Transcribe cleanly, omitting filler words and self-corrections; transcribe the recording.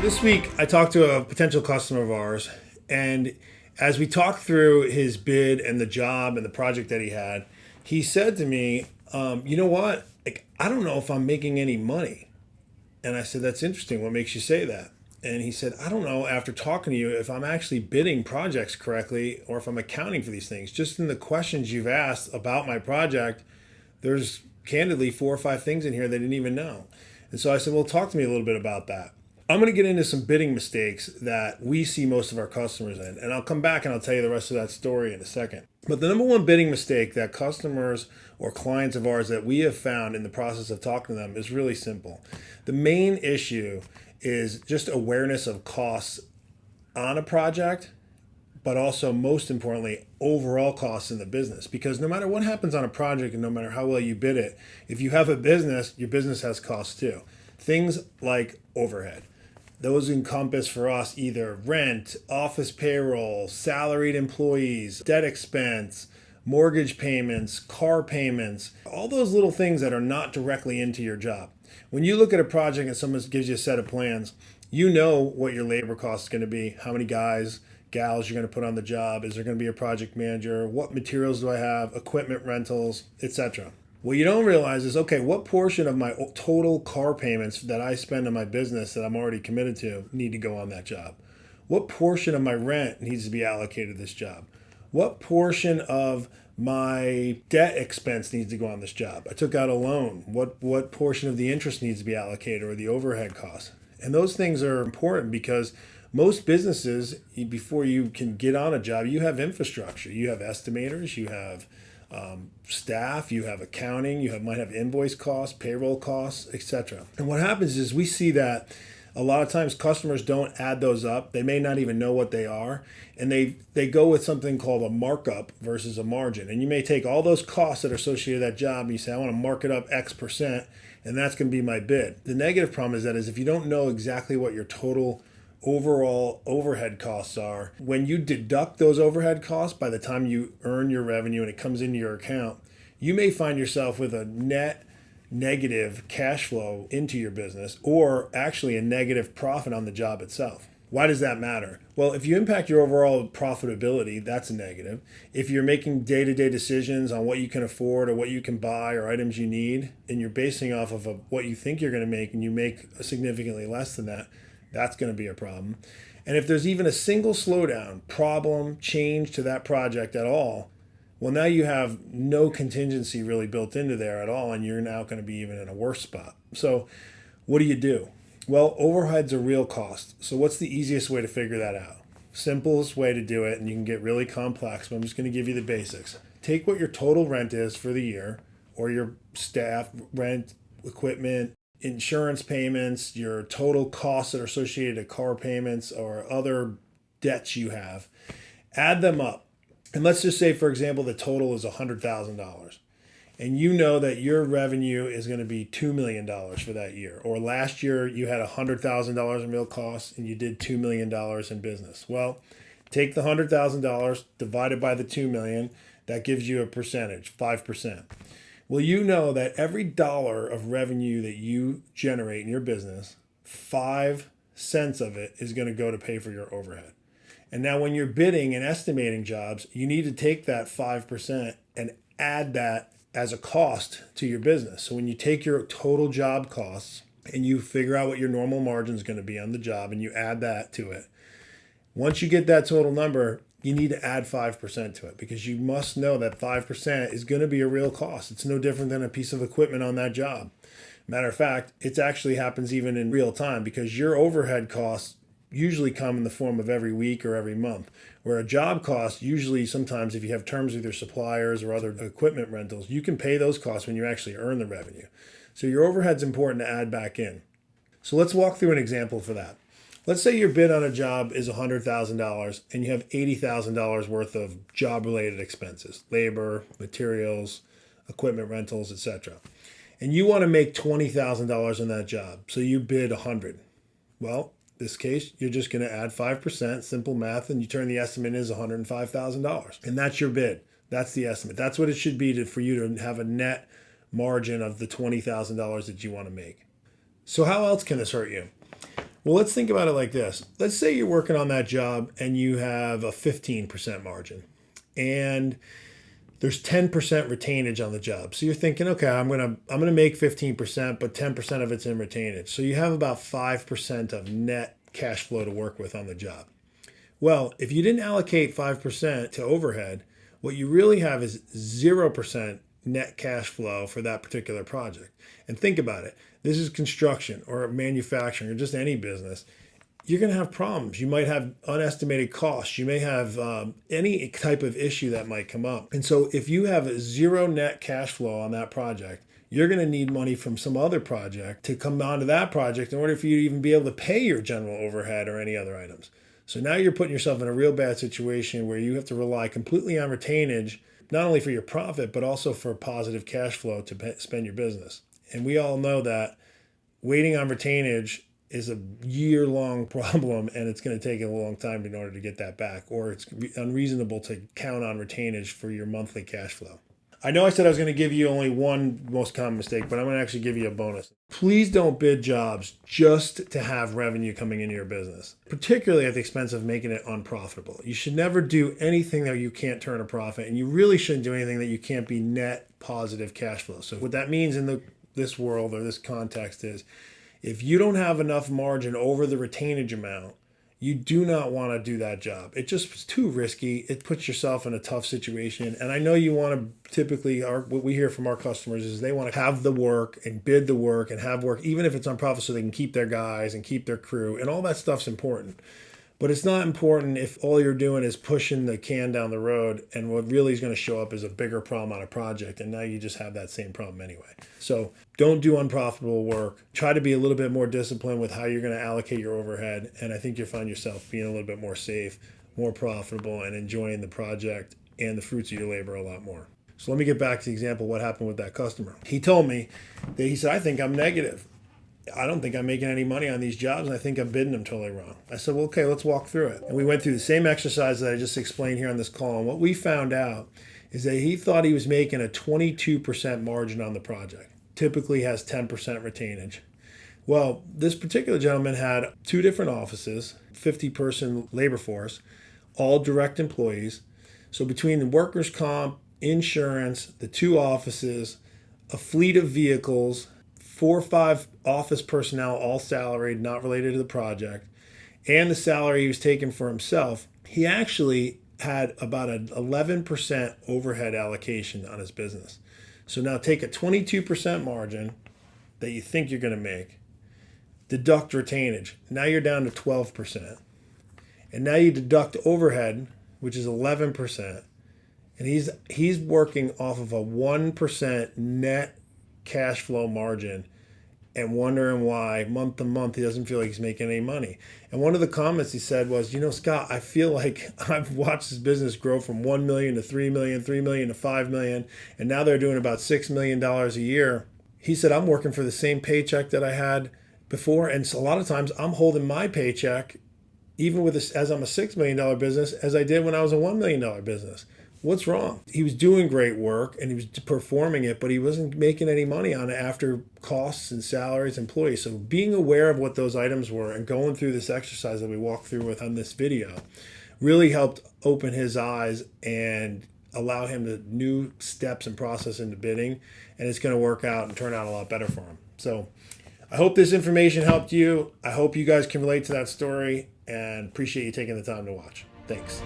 This week, I talked to a potential customer of ours, and as we talked through his bid and the job and the project that he had, he said to me, "You know what? Like, I don't know if I'm making any money." And I said, "That's interesting. What makes you say that?" And he said, "I don't know, after talking to you, if I'm actually bidding projects correctly or if I'm accounting for these things. Just in the questions you've asked about my project, there's candidly 4 or 5 things in here they didn't even know." And so I said, "Well, talk to me a little bit about that." I'm going to get into some bidding mistakes that we see most of our customers in, and I'll come back and I'll tell you the rest of that story in a second. But the number one bidding mistake that customers or clients of ours that we have found in the process of talking to them is really simple. The main issue is just awareness of costs on a project, but also most importantly, overall costs in the business. Because no matter what happens on a project and no matter how well you bid it, if you have a business, your business has costs too. Things like overhead. Those encompass for us either rent, office payroll, salaried employees, debt expense, mortgage payments, car payments, all those little things that are not directly into your job. When you look at a project and someone gives you a set of plans, you know what your labor cost is going to be, how many guys, gals you're going to put on the job, is there going to be a project manager, what materials do I have, equipment rentals, etc. What you don't realize is, okay, what portion of my total car payments that I spend on my business that I'm already committed to need to go on that job? What portion of my rent needs to be allocated to this job? What portion of my debt expense needs to go on this job? I took out a loan. What portion of the interest needs to be allocated, or the overhead costs? And those things are important because most businesses, before you can get on a job, you have infrastructure. You have estimators, you have staff, you have accounting, might have invoice costs, payroll costs, etc. And what happens is we see that a lot of times customers don't add those up. They may not even know what they are. And they go with something called a markup versus a margin. And you may take all those costs that are associated with that job and you say, I want to mark it up X%, and that's going to be my bid. The negative problem is that if you don't know exactly what your total overall overhead costs are, when you deduct those overhead costs by the time you earn your revenue and it comes into your account, you may find yourself with a net negative cash flow into your business, or actually a negative profit on the job itself. Why does that matter? Well, if you impact your overall profitability, that's a negative. If you're making day-to-day decisions on what you can afford or what you can buy or items you need, and you're basing off of what you think you're going to make and you make significantly less than that, that's going to be a problem. And if there's even a single slowdown, problem, change to that project at all, well, now you have no contingency really built into there at all, and you're now going to be even in a worse spot. So what do? Well, overhead's a real cost. So what's the easiest way to figure that out? Simplest way to do it, and you can get really complex, but I'm just going to give you the basics. Take what your total rent is for the year, or your staff, rent, equipment, insurance payments, your total costs that are associated to car payments or other debts you have. Add them up. And let's just say, for example, the total is $100,000. And you know that your revenue is going to be $2 million for that year. Or last year you had $100,000 in real costs and you did $2 million in business. Well, take the $100,000 divided by the $2 million. That gives you a percentage, 5%. Well, you know that every dollar of revenue that you generate in your business, 5 cents of it is going to go to pay for your overhead. And now when you're bidding and estimating jobs, you need to take that 5% and add that as a cost to your business. So when you take your total job costs and you figure out what your normal margin is going to be on the job and you add that to it, once you get that total number, you need to add 5% to it, because you must know that 5% is going to be a real cost. It's no different than a piece of equipment on that job. Matter of fact, it actually happens even in real time, because your overhead costs usually come in the form of every week or every month, where a job cost, usually sometimes if you have terms with your suppliers or other equipment rentals, you can pay those costs when you actually earn the revenue. So your overhead's important to add back in. So let's walk through an example for that. Let's say your bid on a job is $100,000 and you have $80,000 worth of job-related expenses, labor, materials, equipment rentals, etc. And you want to make $20,000 on that job, so you bid $100,000. Well, in this case, you're just going to add 5%, simple math, and you turn the estimate as $105,000. And that's your bid. That's the estimate. That's what it should be for you to have a net margin of the $20,000 that you want to make. So how else can this hurt you? Well, let's think about it like this. Let's say you're working on that job and you have a 15% margin and there's 10% retainage on the job. So you're thinking, okay, I'm gonna make 15%, but 10% of it's in retainage. So you have about 5% of net cash flow to work with on the job. Well, if you didn't allocate 5% to overhead, what you really have is 0% net cash flow for that particular project. And think about it. This is construction or manufacturing or just any business. You're going to have problems. You might have unestimated costs. You may have any type of issue that might come up. And so if you have a zero net cash flow on that project, you're going to need money from some other project to come onto that project in order for you to even be able to pay your general overhead or any other items. So now you're putting yourself in a real bad situation where you have to rely completely on retainage, not only for your profit, but also for positive cash flow to spend your business. And we all know that waiting on retainage is a year-long problem, and it's going to take a long time in order to get that back, or it's unreasonable to count on retainage for your monthly cash flow. I know I said I was going to give you only one most common mistake, but I'm going to actually give you a bonus. Please don't bid jobs just to have revenue coming into your business, particularly at the expense of making it unprofitable. You should never do anything that you can't turn a profit, and you really shouldn't do anything that you can't be net positive cash flow. So what that means in this world or this context is if you don't have enough margin over the retainage amount, you do not want to do that job. It just is too risky. It puts yourself in a tough situation. And I know you want to typically, what we hear from our customers is they want to have the work and bid the work and have work, even if it's unprofitable, so they can keep their guys and keep their crew. And all that stuff's important. But it's not important if all you're doing is pushing the can down the road and what really is going to show up is a bigger problem on a project. And now you just have that same problem anyway. So don't do unprofitable work. Try to be a little bit more disciplined with how you're going to allocate your overhead. And I think you'll find yourself being a little bit more safe, more profitable, and enjoying the project and the fruits of your labor a lot more. So let me get back to the example of what happened with that customer. He told me that he said, I think I'm negative. I don't think I'm making any money on these jobs, and I think I'm bidding them totally wrong. I said, well, okay, let's walk through it. And we went through the same exercise that I just explained here on this call. And what we found out is that he thought he was making a 22% margin on the project. Typically has 10% retainage. Well, this particular gentleman had 2 different offices, 50-person labor force, all direct employees. So between the workers' comp, insurance, the 2 offices, a fleet of vehicles, 4 or 5 office personnel, all salaried, not related to the project, and the salary he was taking for himself, he actually had about an 11% overhead allocation on his business. So now take a 22% margin that you think you're going to make, deduct retainage. Now you're down to 12%. And now you deduct overhead, which is 11%. And he's working off of a 1% net cash flow margin and wondering why month to month he doesn't feel like he's making any money. And one of the comments he said was, Scott, I feel like I've watched this business grow from 1 million to 3 million, 3 million to 5 million, and now they're doing about $6 million a year. He said, I'm working for the same paycheck that I had before, and so a lot of times I'm holding my paycheck even with this, as I'm a $6 million business, as I did when I was a $1 million business. What's wrong? He was doing great work and he was performing it, but he wasn't making any money on it after costs and salaries, employees. So being aware of what those items were and going through this exercise that we walked through with on this video really helped open his eyes and allow him to new steps and process into bidding. And it's going to work out and turn out a lot better for him. So I hope this information helped you. I hope you guys can relate to that story and appreciate you taking the time to watch. Thanks.